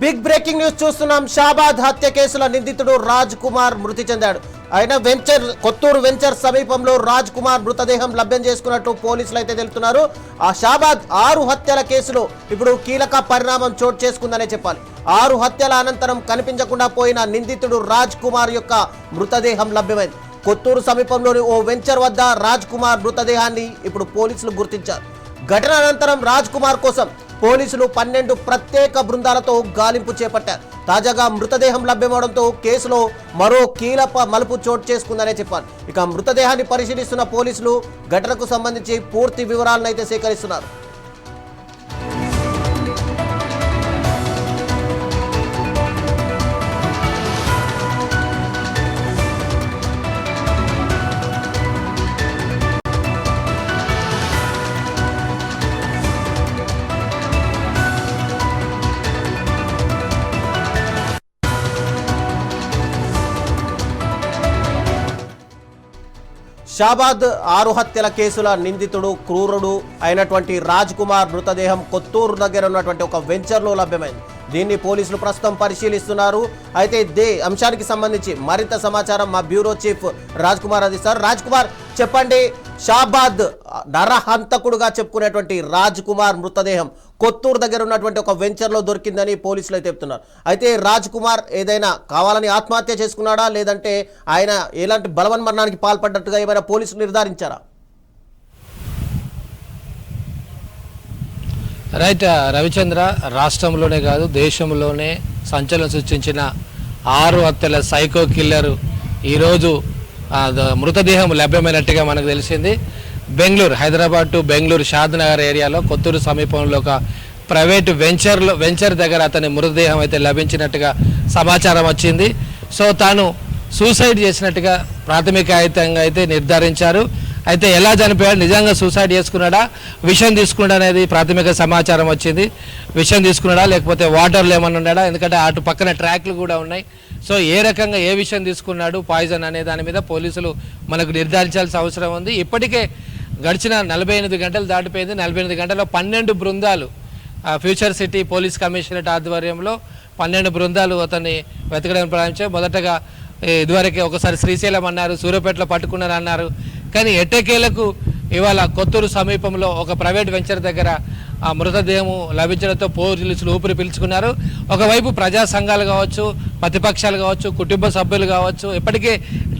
Big breaking news చూస్తున్నాం. షాబాద్ హత్య కేసుల నిందితుడు రాజ్ కుమార్ మృతి చెందాడు. ఆయన కొత్తూరు వెంచర్ సమీపంలో రాజ్ కుమార్ మృతదేహం లభ్యం చేసుకున్నట్టు పోలీసులు అయితే తెలుపుతున్నారు. ఆ షాబాద్ 6 హత్యల కేసులో ఇప్పుడు కీలక పరిణామం చోటు చేసుకుందనే చెప్పాలి. 6 హత్యల అనంతరం కనిపించకుండా పోయిన నిందితుడు రాజ్ కుమార్ యొక్క మృతదేహం లభ్యమైంది. కొత్తూరు సమీపంలోని ఓ వెంచర్ వద్ద రాజ్ కుమార్ మృతదేహాన్ని ఇప్పుడు పోలీసులు గుర్తించారు. ఘటన అనంతరం రాజ్ కుమార్ కోసం పోలీసులు 12 ప్రత్యేక బృందాలతో గాలింపు చేపట్టారు. తాజాగా మృతదేహం లభ్యమవడంతో కేసులో మరో కీలక మలుపు చోటు చేసుకుందనే చెప్పాలి. ఇక మృతదేహాన్ని పరిశీలిస్తున్న పోలీసులు ఘటనకు సంబంధించి పూర్తి వివరాలను అయితే సేకరిస్తున్నారు. షాబాద్ 6 హత్యల కేసుల నిందితుడు క్రూరుడు అయినటువంటి రాజ్ కుమార్ మృతదేహం కొత్తూరు దగ్గర ఉన్నటువంటి ఒక వెంచర్లో లభ్యమైంది. దీన్ని పోలీసులు ప్రస్తుతం పరిశీలిస్తున్నారు. అయితే ఇదే అంశానికి సంబంధించి మరింత సమాచారం మా బ్యూరో చీఫ్ రాజ్ కుమార్ అందిస్తారు. రాజ్ కుమార్, చెప్పండి, షాబాద్ నరహంతకుడుగా చెప్పుకునేటువంటి రాజ్ కుమార్ మృతదేహం కొత్తూరు దగ్గర ఉన్నటువంటి ఒక వెంచర్లో దొరికిందని పోలీసులు అయితే చెప్తున్నారు. అయితే రాజ్ కుమార్ ఏదైనా కావాలని ఆత్మహత్య చేసుకున్నాడా, లేదంటే ఆయన ఎలాంటి బలవన్మరణానికి పాల్పడ్డట్టుగా ఏమైనా పోలీసులు నిర్ధారించారా? రైట్ రవిచంద్ర, రాష్ట్రంలోనే కాదు దేశంలోనే సంచలనం సృష్టించిన 6 హత్యల సైకో కిల్లర్ ఈరోజు మృతదేహం లభ్యమైనట్టుగా మనకు తెలిసింది. బెంగళూరు, హైదరాబాద్ టు బెంగళూరు షాద్నగర్ ఏరియాలో కొత్తూరు సమీపంలో ఒక ప్రైవేటు వెంచర్ దగ్గర అతని మృతదేహం అయితే లభించినట్టుగా సమాచారం వచ్చింది. సో తాను సూసైడ్ చేసినట్టుగా ప్రాథమికంగా అయితే నిర్ధారించారు. అయితే ఎలా చనిపోయాడు, నిజంగా సూసైడ్ చేసుకున్నాడా, విషం తీసుకున్నాడా అనేది ప్రాథమిక సమాచారం వచ్చింది. విషం తీసుకున్నాడా లేకపోతే వాటర్లో ఏమన్నా ఉన్నాడా, ఎందుకంటే అటు పక్కన ట్రాక్లు కూడా ఉన్నాయి. సో ఏ రకంగా ఏ విషయం తీసుకున్నాడు, పాయిజన్ అనే దాని మీద పోలీసులు మనకు నిర్ధారించాల్సిన అవసరం ఉంది. ఇప్పటికే గడిచిన 48 గంటలు దాటిపోయింది. 48 గంటల్లో 12 బృందాలు ఫ్యూచర్ సిటీ పోలీస్ కమిషనరేట్ ఆధ్వర్యంలో 12 బృందాలు అతన్ని వెతకడానికి ప్రారంభించారు. మొదటగా ఇదివరకే ఒకసారి శ్రీశైలం అన్నారు, సూర్యాపేటలో పట్టుకున్నారు అన్నారు. కానీ ఎట్టకేలకు ఇవాళ కొత్తూరు సమీపంలో ఒక ప్రైవేట్ వెంచర్ దగ్గర ఆ మృతదేహం లభించడంతో పోలీసులు ఊపిరి పీల్చుకున్నారు. ఒకవైపు ప్రజా సంఘాలు కావచ్చు, ప్రతిపక్షాలు కావచ్చు, కుటుంబ సభ్యులు కావచ్చు ఇప్పటికే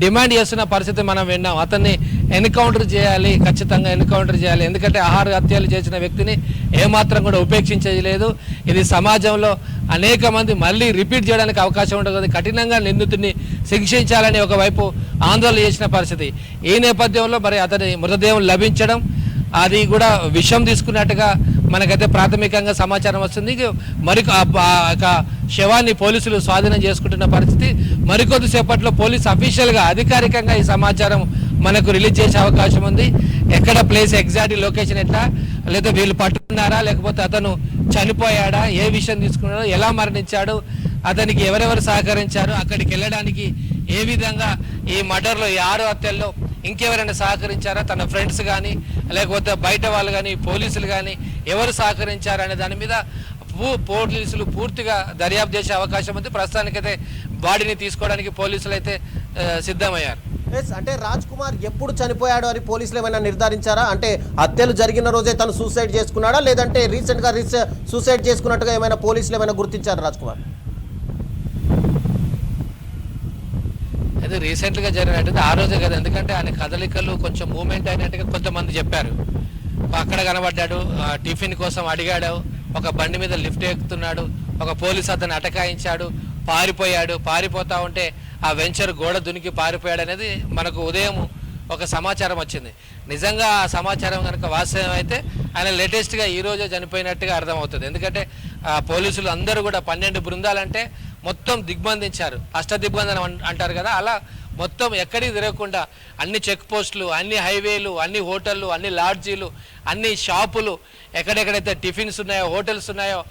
డిమాండ్ చేస్తున్న పరిస్థితి మనం విన్నాం. అతన్ని ఎన్కౌంటర్ చేయాలి, ఖచ్చితంగా ఎన్కౌంటర్ చేయాలి. ఎందుకంటే 6 హత్యలు చేసిన వ్యక్తిని ఏమాత్రం కూడా ఉపేక్షించేది లేదు. ఇది సమాజంలో అనేక మంది మళ్ళీ రిపీట్ చేయడానికి అవకాశం ఉంటుంది. కఠినంగా నిందితుడిని శిక్షించాలని ఒకవైపు ఆందోళన చేసిన పరిస్థితి. ఈ నేపథ్యంలో మరి అతని మృతదేహం లభించడం, అది కూడా విషం తీసుకున్నట్టుగా మనకైతే ప్రాథమికంగా సమాచారం వస్తుంది. మరి శవాన్ని పోలీసులు స్వాధీనం చేసుకుంటున్న పరిస్థితి. మరికొద్దిసేపట్లో పోలీసు అఫీషియల్గా అధికారికంగా ఈ సమాచారం మనకు రిలీజ్ చేసే అవకాశం ఉంది. ఎక్కడ ప్లేస్, ఎగ్జాక్ట్ లొకేషన్ ఎట్లా, లేదా వీళ్ళు పట్టుకున్నారా లేకపోతే అతను చనిపోయాడా, ఏ విషయం తీసుకున్నాడో, ఎలా మరణించాడు, అతనికి ఎవరెవరు సహకరించారు, అక్కడికి వెళ్ళడానికి ఏ విధంగా ఈ మర్డర్లో ఈ 6 హత్యల్లో ఇంకెవరైనా సహకరించారా, తన ఫ్రెండ్స్ కానీ లేకపోతే బయట వాళ్ళు కానీ పోలీసులు కానీ ఎవరు సహకరించారనే దాని మీద పోలీసులు పూర్తిగా దర్యాప్తు చేసే అవకాశం ఉంది. ప్రస్తుతానికైతే బాడీని తీసుకోవడానికి పోలీసులు అయితే సిద్ధమయ్యారు. అంటే రాజ్ కుమార్ ఎప్పుడు చనిపోయాడు అని పోలీసులు ఏమైనా నిర్ధారించారా? అంటే హత్యలు జరిగిన రోజే తను సూసైడ్ చేసుకున్నాడా, లేదంటే రీసెంట్గా సూసైడ్ చేసుకున్నట్టుగా ఏమైనా పోలీసులు ఏమైనా గుర్తించారా రాజ్ కుమార్? అది రీసెంట్గా జరిగినట్టు ఆ రోజే కదా, ఎందుకంటే ఆయన కదలికలు కొంచెం మూమెంట్ అయినట్టుగా కొంతమంది చెప్పారు. అక్కడ కనబడ్డాడు, టిఫిన్ కోసం అడిగాడు, ఒక బండి మీద లిఫ్ట్ ఎక్కుతున్నాడు, ఒక పోలీసు అతను అటకాయించాడు, పారిపోతా ఉంటే ఆ వెంచర్ గోడ దునికి పారిపోయాడు అనేది మనకు ఉదయం ఒక సమాచారం వచ్చింది. నిజంగా ఆ సమాచారం కనుక వాస్తవం అయితే ఆయన లేటెస్ట్గా ఈరోజే చనిపోయినట్టుగా అర్థమవుతుంది. ఎందుకంటే పోలీసులు అందరూ కూడా 12 బృందాలంటే మొత్తం దిగ్బంధించారు. అష్టదిగ్బంధనం అంటారు కదా, అలా మొత్తం ఎక్కడికి తిరగకుండా అన్ని చెక్ పోస్టులు, అన్ని హైవేలు, అన్ని హోటళ్ళు, అన్ని లాడ్జీలు, అన్ని షాపులు, ఎక్కడెక్కడైతే టిఫిన్స్ ఉన్నాయో, హోటల్స్ ఉన్నాయో,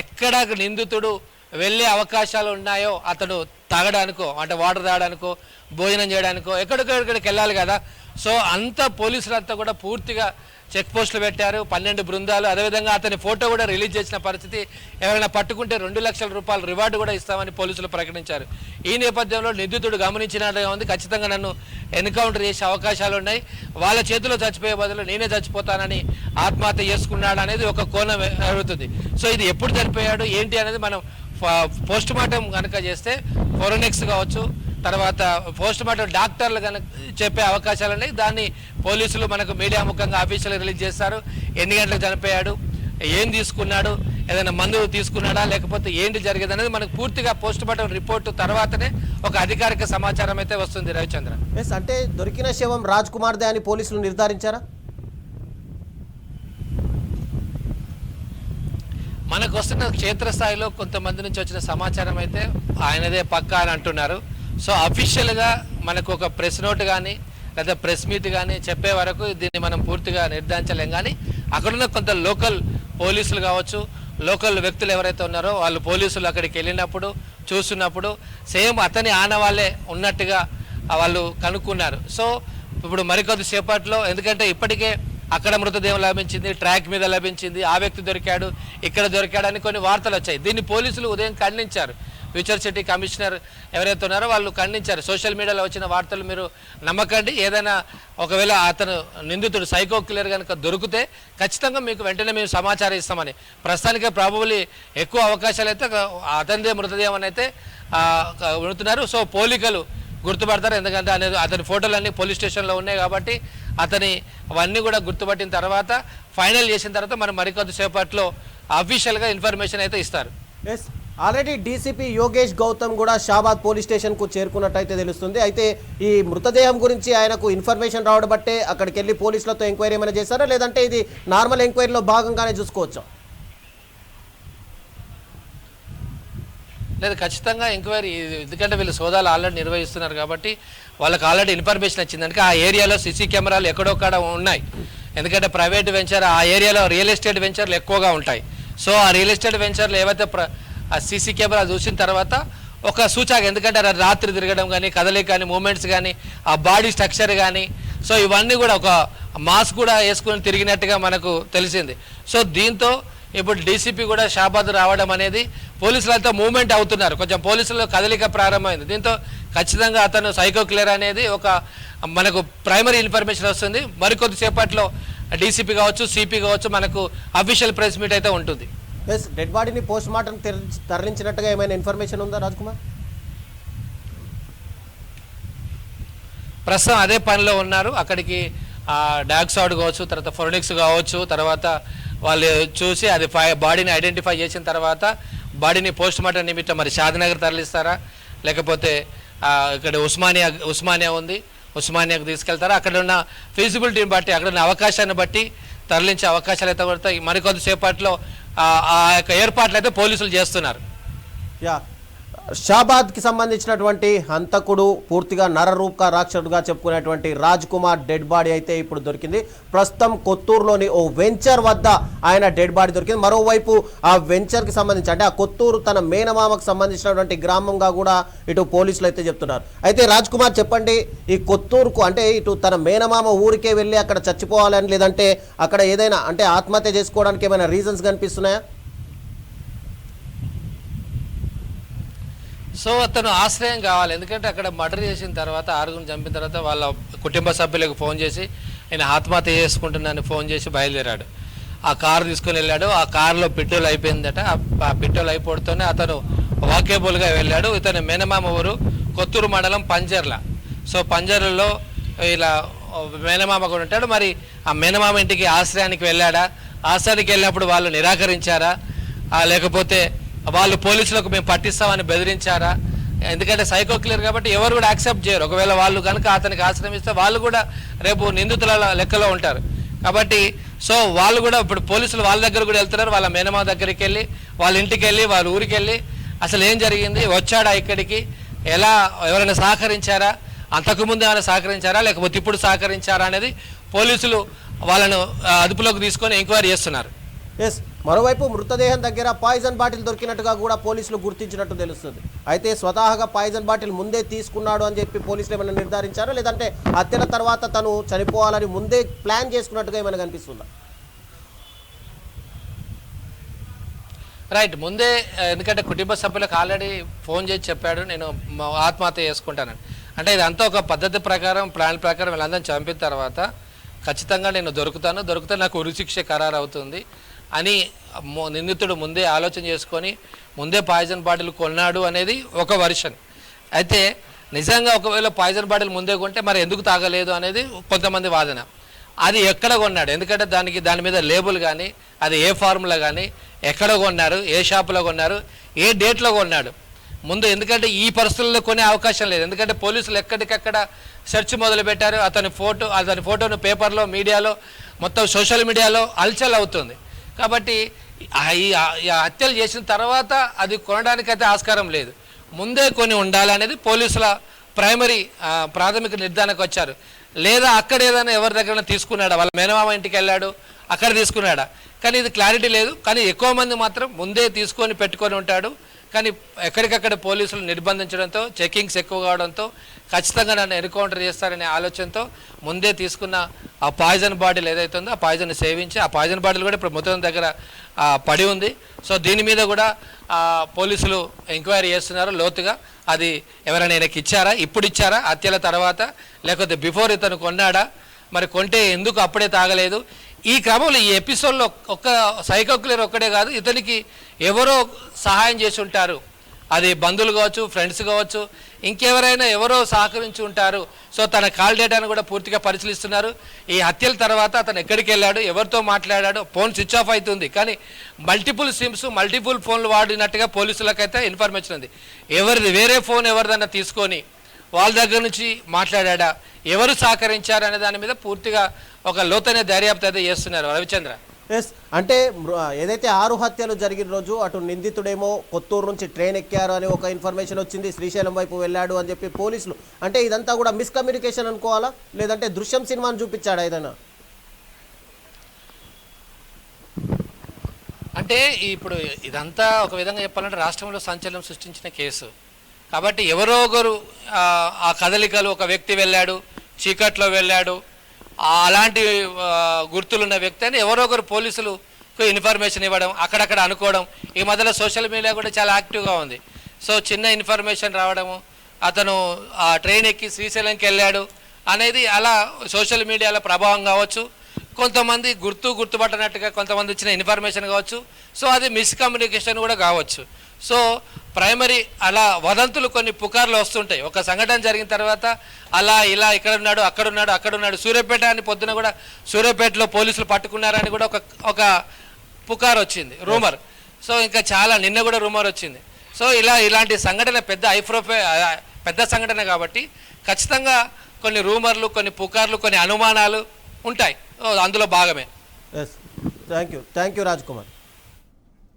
ఎక్కడ నిందితుడు వెళ్ళే అవకాశాలు ఉన్నాయో అతడు తాగడానికో అంటే వాటర్ తాగడానికో భోజనం చేయడానికో ఎక్కడికి వెళ్ళాలి కదా. సో అంతా పోలీసులంతా కూడా పూర్తిగా చెక్ పోస్టులు పెట్టారు, 12 బృందాలు. అదేవిధంగా అతని ఫోటో కూడా రిలీజ్ చేసిన పరిస్థితి. ఎవరైనా పట్టుకుంటే 2 లక్షల రూపాయలు రివార్డు కూడా ఇస్తామని పోలీసులు ప్రకటించారు. ఈ నేపథ్యంలో నిందితుడు గమనించినట్టుగా ఉంది, ఖచ్చితంగా నన్ను ఎన్కౌంటర్ చేసే అవకాశాలు ఉన్నాయి, వాళ్ళ చేతిలో చచ్చిపోయే బదులు నేనే చచ్చిపోతానని ఆత్మహత్య చేసుకున్నాడు అనేది ఒక కోణం అడుగుతుంది. సో ఇది ఎప్పుడు చనిపోయాడు ఏంటి అనేది మనం పోస్ట్ మార్టం కనుక చేస్తే ఫోరెన్సిక్స్ కావచ్చు, తర్వాత పోస్ట్ మార్టం డాక్టర్లు కనుక చెప్పే అవకాశాలు ఉన్నాయి. దాన్ని పోలీసులు మనకు మీడియా ముఖంగా ఆఫీషియల్గా రిలీజ్ చేస్తారు. ఎన్ని గంటలకు చనిపోయాడు, ఏం తీసుకున్నాడు, ఏదైనా మందు తీసుకున్నాడా, లేకపోతే ఏంటి జరిగేది అనేది మనకు పూర్తిగా పోస్ట్ మార్టం రిపోర్టు తర్వాతనే ఒక అధికారిక సమాచారం అయితే వస్తుంది. రవిచంద్ర, అంటే దొరికిన శవం రాజ్ కుమార్దే అని పోలీసులు నిర్ధారించారా? మనకు వస్తున్న క్షేత్రస్థాయిలో కొంతమంది నుంచి వచ్చిన సమాచారం అయితే ఆయనదే పక్కా అని అంటున్నారు. సో అఫీషియల్గా మనకు ఒక ప్రెస్ నోట్ కానీ లేదా ప్రెస్ మీట్ కానీ చెప్పే వరకు దీన్ని మనం పూర్తిగా నిర్ధారించలేం. కానీ అక్కడున్న కొంత లోకల్ పోలీసులు కావచ్చు, లోకల్ వ్యక్తులు ఎవరైతే ఉన్నారో వాళ్ళు పోలీసులు అక్కడికి వెళ్ళినప్పుడు చూస్తున్నప్పుడు సేమ్ అతని ఆనవాళ్ళే ఉన్నట్టుగా వాళ్ళు కనుక్కున్నారు. సో ఇప్పుడు మరికొద్ది సేపట్లో, ఎందుకంటే ఇప్పటికే అక్కడ మృతదేహం లభించింది, ట్రాక్ మీద లభించింది, ఆ వ్యక్తి దొరికాడు, ఇక్కడ దొరికాడు అని కొన్ని వార్తలు వచ్చాయి. దీన్ని పోలీసులు ఉదయం ఖండించారు. ఫ్యూచర్ సిటీ కమిషనర్ ఎవరైతే ఉన్నారో వాళ్ళు ఖండించారు. సోషల్ మీడియాలో వచ్చిన వార్తలు మీరు నమ్మకండి, ఏదైనా ఒకవేళ అతను నిందితుడు సైకో కిల్లర్ కనుక దొరికితే ఖచ్చితంగా మీకు వెంటనే మేము సమాచారం ఇస్తామని. ప్రస్తుతానికి ప్రాబబుల్లీ ఎక్కువ అవకాశాలు అయితే అతనిదే మృతదేహం అని అయితే ఉంటున్నారు. సో పోలికలు గుర్తుపడతారు, ఎందుకంటే అనేది అతని ఫోటోలు అన్నీ పోలీస్ స్టేషన్లో ఉన్నాయి కాబట్టి అతని అవన్నీ కూడా గుర్తుపట్టిన తర్వాత ఫైనల్ చేసిన తర్వాత మనం మరికొద్ది సేపట్లో అఫీషియల్గా ఇన్ఫర్మేషన్ అయితే ఇస్తారు. Yes, already DCP Yogesh Gautam కూడా షాబాద్ పోలీస్ స్టేషన్కు చేరుకున్నట్టయితే తెలుస్తుంది. అయితే ఈ మృతదేహం గురించి ఆయనకు ఇన్ఫర్మేషన్ రావడం బట్టే అక్కడికి వెళ్ళి పోలీసులతో ఎంక్వైరీ ఏమైనా చేశారా, లేదంటే ఇది నార్మల్ ఎంక్వైరీలో భాగంగానే చూసుకోవచ్చా? లేదు, ఖచ్చితంగా ఎంక్వైరీ, ఎందుకంటే వీళ్ళు సోదాలు ఆల్రెడీ నిర్వహిస్తున్నారు కాబట్టి వాళ్ళకి ఆల్రెడీ ఇన్ఫర్మేషన్ వచ్చిందంటే ఆ ఏరియాలో సీసీ కెమెరాలు ఎక్కడొక్కడ ఉన్నాయి. ఎందుకంటే ప్రైవేట్ వెంచర్ ఆ ఏరియాలో రియల్ ఎస్టేట్ వెంచర్లు ఎక్కువగా ఉంటాయి. సో ఆ రియల్ ఎస్టేట్ వెంచర్లు ఏవైతే ఆ సీసీ కెమెరా చూసిన తర్వాత ఒక సూచక, ఎందుకంటే రాత్రి తిరగడం కానీ, కదలిక కానీ, మూమెంట్స్ కానీ, ఆ బాడీ స్ట్రక్చర్ కానీ, సో ఇవన్నీ కూడా ఒక మాస్క్ కూడా వేసుకుని తిరిగినట్టుగా మనకు తెలిసింది. సో దీంతో ఇప్పుడు డీసీపీ కూడా షాబాద్ రావడం అనేది పోలీసులతో మూవ్మెంట్ అవుతున్నారు, కొంచెం పోలీసుల్లో కదలిక ప్రారంభమైంది. దీంతో ఖచ్చితంగా అతను సైకో కిల్లర్ అనేది ఒక మనకు ప్రైమరీ ఇన్ఫర్మేషన్ వస్తుంది. మరికొద్ది సేపట్లో డీసీపీ కావచ్చు, సిపి కావచ్చు, మనకు అఫీషియల్ ప్రెస్ మీట్ అయితే ఉంటుంది. ఎస్, డెడ్ బాడీని పోస్ట్ మార్టం తరలించినట్టుగా ఏమైనా ఇన్ఫర్మేషన్ ఉందా రాజ్ కుమార్? ప్రస్తుతం అదే పనిలో ఉన్నారు. అక్కడికి డాగ్ స్క్వాడ్ కావచ్చు, తర్వాత ఫోరెన్సిక్స్ కావచ్చు, తర్వాత వాళ్ళు చూసి అది బాడీని ఐడెంటిఫై చేసిన తర్వాత బాడీని పోస్ట్ మార్టం నిమిత్తం మరి షాద్నగర్ తరలిస్తారా, లేకపోతే ఇక్కడ ఉస్మానియా ఉంది, ఉస్మానియాకు తీసుకెళ్తారా, అక్కడ ఉన్న ఫీజిబిలిటీని బట్టి, అక్కడ ఉన్న అవకాశాన్ని బట్టి తరలించే అవకాశాలు అయితే పడతాయి. మరికొద్ది సేపట్లో ఆ యొక్క ఏర్పాట్లు అయితే పోలీసులు చేస్తున్నారు. యా, షాబాద్కి సంబంధించినటువంటి హంతకుడు, పూర్తిగా నరరూప రాక్షసుడుగా చెప్పుకునేటువంటి రాజ్ కుమార్ డెడ్ బాడీ అయితే ఇప్పుడు దొరికింది. ప్రస్తుతం కొత్తూరులోని ఓ వెంచర్ వద్ద ఆయన డెడ్ బాడీ దొరికింది. మరోవైపు ఆ వెంచర్కి సంబంధించి, అంటే ఆ కొత్తూరు తన మేనమామకు సంబంధించినటువంటి గ్రామంగా కూడా ఇటు పోలీసులు అయితే చెప్తున్నారు. అయితే రాజ్ కుమార్ చెప్పండి, ఈ కొత్తూరుకు అంటే ఇటు తన మేనమామ ఊరికే వెళ్ళి అక్కడ చచ్చిపోవాలని, లేదంటే అక్కడ ఏదైనా అంటే ఆత్మహత్య చేసుకోవడానికి ఏమైనా రీజన్స్ కనిపిస్తున్నాయా? సో అతను ఆశ్రయం కావాలి, ఎందుకంటే అక్కడ మర్డర్ చేసిన తర్వాత, ఆరుగురిని చంపిన తర్వాత వాళ్ళ కుటుంబ సభ్యులకు ఫోన్ చేసి నేను ఆత్మహత్య చేసుకుంటున్నాను ఫోన్ చేసి బయలుదేరాడు. ఆ కారు తీసుకొని వెళ్ళాడు. ఆ కారులో పెట్రోల్ అయిపోయిందట. ఆ పెట్రోల్ అయిపోతూనే అతను వాకేబుల్గా వెళ్ళాడు. ఇతను మేనమామ ఊరు కొత్తూరు మండలం పంజర్ల. సో పంజర్లలో ఇలా మేనమామ కూడా ఉంటాడు. మరి ఆ మేనమామ ఇంటికి ఆశ్రయానికి వెళ్ళాడా, ఆశ్రయానికి వెళ్ళినప్పుడు వాళ్ళు నిరాకరించారా, లేకపోతే వాళ్ళు పోలీసులకు మేము పట్టిస్తామని బెదిరించారా? ఎందుకంటే సైకో కిల్లర్ కాబట్టి ఎవరు కూడా యాక్సెప్ట్ చేయరు. ఒకవేళ వాళ్ళు కనుక అతనికి ఆశ్రమిస్తే వాళ్ళు కూడా రేపు నిందితుల లెక్కలో ఉంటారు కాబట్టి సో వాళ్ళు కూడా ఇప్పుడు పోలీసులు వాళ్ళ దగ్గర కూడా వెళ్తున్నారు. వాళ్ళ మేనమా దగ్గరికి వెళ్ళి, వాళ్ళ ఇంటికి వెళ్ళి, వాళ్ళ ఊరికి వెళ్ళి అసలు ఏం జరిగింది, వచ్చాడా ఇక్కడికి, ఎలా, ఎవరైనా సహకరించారా, అంతకుముందు ఏమైనా సహకరించారా, లేకపోతే ఇప్పుడు సహకరించారా అనేది పోలీసులు వాళ్ళను అదుపులోకి తీసుకొని ఎంక్వైరీ చేస్తున్నారు. ఎస్, మరోవైపు మృతదేహం దగ్గర పాయిజన్ బాటిల్ దొరికినట్టుగా కూడా పోలీసులు గుర్తించినట్టు తెలుస్తుంది. అయితే స్వతహాగా పాయిజన్ బాటిల్ ముందే తీసుకున్నాడు అని చెప్పి పోలీసులు ఏమైనా నిర్ధారించారా, లేదంటే హత్యల తర్వాత తను చనిపోవాలని ముందే ప్లాన్ చేసుకున్నట్టుగా ఏమైనా కనిపిస్తుందా? రైట్, ముందే ఎందుకంటే కుటుంబ సభ్యులకు ఆల్రెడీ ఫోన్ చేసి చెప్పాడు నేను ఆత్మహత్య చేసుకుంటానని. అంటే ఇదంతా ఒక పద్ధతి ప్రకారం, ప్లాన్ ప్రకారం వీళ్ళందరినీ చంపిన తర్వాత ఖచ్చితంగా నేను దొరికితే నాకు ఉరిశిక్ష ఖరారు అవుతుంది అని నిందితుడు ముందే ఆలోచన చేసుకొని ముందే పాయిజన్ బాటిల్ కొన్నాడు అనేది ఒక వర్షన్. అయితే నిజంగా ఒకవేళ పాయిజన్ బాటిల్ ముందే కొంటే మరి ఎందుకు తాగలేదు అనేది కొంతమంది వాదన. అది ఎక్కడ కొన్నాడు, ఎందుకంటే దాని మీద లేబుల్ కానీ, అది ఏ ఫార్ములా కానీ, ఎక్కడ కొన్నారు, ఏ షాపులో కొన్నారు, ఏ డేట్లో కొన్నాడు ముందు, ఎందుకంటే ఈ పరిస్థితుల్లో కొనే అవకాశం లేదు. ఎందుకంటే పోలీసులు ఎక్కడికక్కడ సెర్చ్ మొదలుపెట్టారు. అతని ఫోటోను పేపర్లో, మీడియాలో, మొత్తం సోషల్ మీడియాలో హల్చల్ అవుతుంది. కాబట్టి ఈ హత్యలు చేసిన తర్వాత అది కొనడానికైతే ఆస్కారం లేదు, ముందే కొని ఉండాలనేది పోలీసుల ప్రాథమిక నిర్ధారణకు వచ్చారు. లేదా అక్కడ ఏదైనా ఎవరి దగ్గర తీసుకున్నాడా, వాళ్ళ మేనమామ ఇంటికి వెళ్ళాడు అక్కడ తీసుకున్నాడా, కానీ ఇది క్లారిటీ లేదు. కానీ ఎక్కువ మంది మాత్రం ముందే తీసుకొని పెట్టుకొని ఉంటాడు. కానీ ఎక్కడికక్కడ పోలీసులు నిర్బంధించడంతో, చెకింగ్స్ ఎక్కువ కావడంతో ఖచ్చితంగా నన్ను ఎన్కౌంటర్ చేస్తారనే ఆలోచనతో ముందే తీసుకున్న ఆ పాయిజన్ బాటిల్ ఏదైతే ఉందో ఆ పాయిజన్ సేవించి, ఆ పాయిజన్ బాటిల్ కూడా ఇప్పుడు మొత్తం దగ్గర పడి ఉంది. సో దీని మీద కూడా పోలీసులు ఎంక్వైరీ చేస్తున్నారు లోతుగా. అది ఎవరైనా ఈయనకి ఇచ్చారా, ఇప్పుడు ఇచ్చారా, హత్యల తర్వాత, లేకపోతే బిఫోర్ ఇతను కొన్నాడా, మరి కొంటే ఎందుకు అప్పుడే తాగలేదు. ఈ క్రమంలో ఈ ఎపిసోడ్లో ఒక్క సైకో కిల్లర్ ఒక్కడే కాదు, ఇతనికి ఎవరో సహాయం చేసి ఉంటారు. అది బంధువులు కావచ్చు, ఫ్రెండ్స్ కావచ్చు, ఇంకెవరైనా ఎవరో సహకరించి ఉంటారు. సో తన కాల్ డేటాను కూడా పూర్తిగా పరిశీలిస్తున్నారు. ఈ హత్యల తర్వాత అతను ఎక్కడికి వెళ్ళాడు, ఎవరితో మాట్లాడాడు, ఫోన్ స్విచ్ ఆఫ్ అవుతుంది. కానీ మల్టిపుల్ సిమ్స్, మల్టిపుల్ ఫోన్లు వాడినట్టుగా పోలీసులకైతే ఇన్ఫర్మేషన్ ఉంది. వేరే ఫోన్ ఎవరిదన్నా తీసుకొని వాళ్ళ దగ్గర నుంచి మాట్లాడా, ఎవరు సహకరించారు అనే దాని మీద పూర్తిగా ఒక లోతైన దర్యాప్తు అయితే చేస్తున్నారు రవిచంద్ర. ఎస్, అంటే ఏదైతే 6 హత్యలు జరిగిన రోజు అటు నిందితుడేమో కొత్తూరు నుంచి ట్రైన్ ఎక్కారు అని ఒక ఇన్ఫర్మేషన్ వచ్చింది, శ్రీశైలం వైపు వెళ్ళాడు అని చెప్పి పోలీసులు, అంటే ఇదంతా కూడా మిస్కమ్యూనికేషన్ అనుకోవాలా, లేదంటే దృశ్యం సినిమాను చూపించాడా ఏదైనా? అంటే ఇప్పుడు ఇదంతా ఒక విధంగా చెప్పాలంటే రాష్ట్రంలో సంచలనం సృష్టించిన కేసు కాబట్టి ఎవరో ఒకరు ఆ కదలికలు, ఒక వ్యక్తి వెళ్ళాడు, చీకట్లో వెళ్ళాడు, అలాంటి గుర్తులున్న వ్యక్తి అని ఎవరో ఒకరు పోలీసులకు ఇన్ఫర్మేషన్ ఇవ్వడం, అక్కడక్కడ అనుకోవడం. ఈ మధ్యలో సోషల్ మీడియా కూడా చాలా యాక్టివ్గా ఉంది. సో చిన్న ఇన్ఫర్మేషన్ రావడము, అతను ఆ ట్రైన్ ఎక్కి శ్రీశైలంకి వెళ్ళాడు అనేది అలా సోషల్ మీడియాలో ప్రభావం కావచ్చు, కొంతమంది గుర్తుపట్టనట్టుగా కొంతమంది ఇచ్చిన ఇన్ఫర్మేషన్ కావచ్చు. సో అది మిస్కమ్యూనికేషన్ కూడా కావచ్చు. సో ప్రైమరీ అలా వదంతులు కొన్ని పుకార్లు వస్తుంటాయి. ఒక సంఘటన జరిగిన తర్వాత అలా ఇలా ఇక్కడున్నాడు, అక్కడున్నాడు, సూర్యాపేట అని పొద్దున కూడా సూర్యాపేటలో పోలీసులు పట్టుకున్నారని కూడా ఒక పుకార్ వచ్చింది, రూమర్. సో ఇంకా చాలా నిన్న కూడా రూమర్ వచ్చింది. సో ఇలాంటి సంఘటన పెద్ద సంఘటన కాబట్టి ఖచ్చితంగా కొన్ని రూమర్లు, కొన్ని పుకార్లు, కొన్ని అనుమానాలు ఉంటాయి. అందులో భాగమే. Thank you Raj Kumar.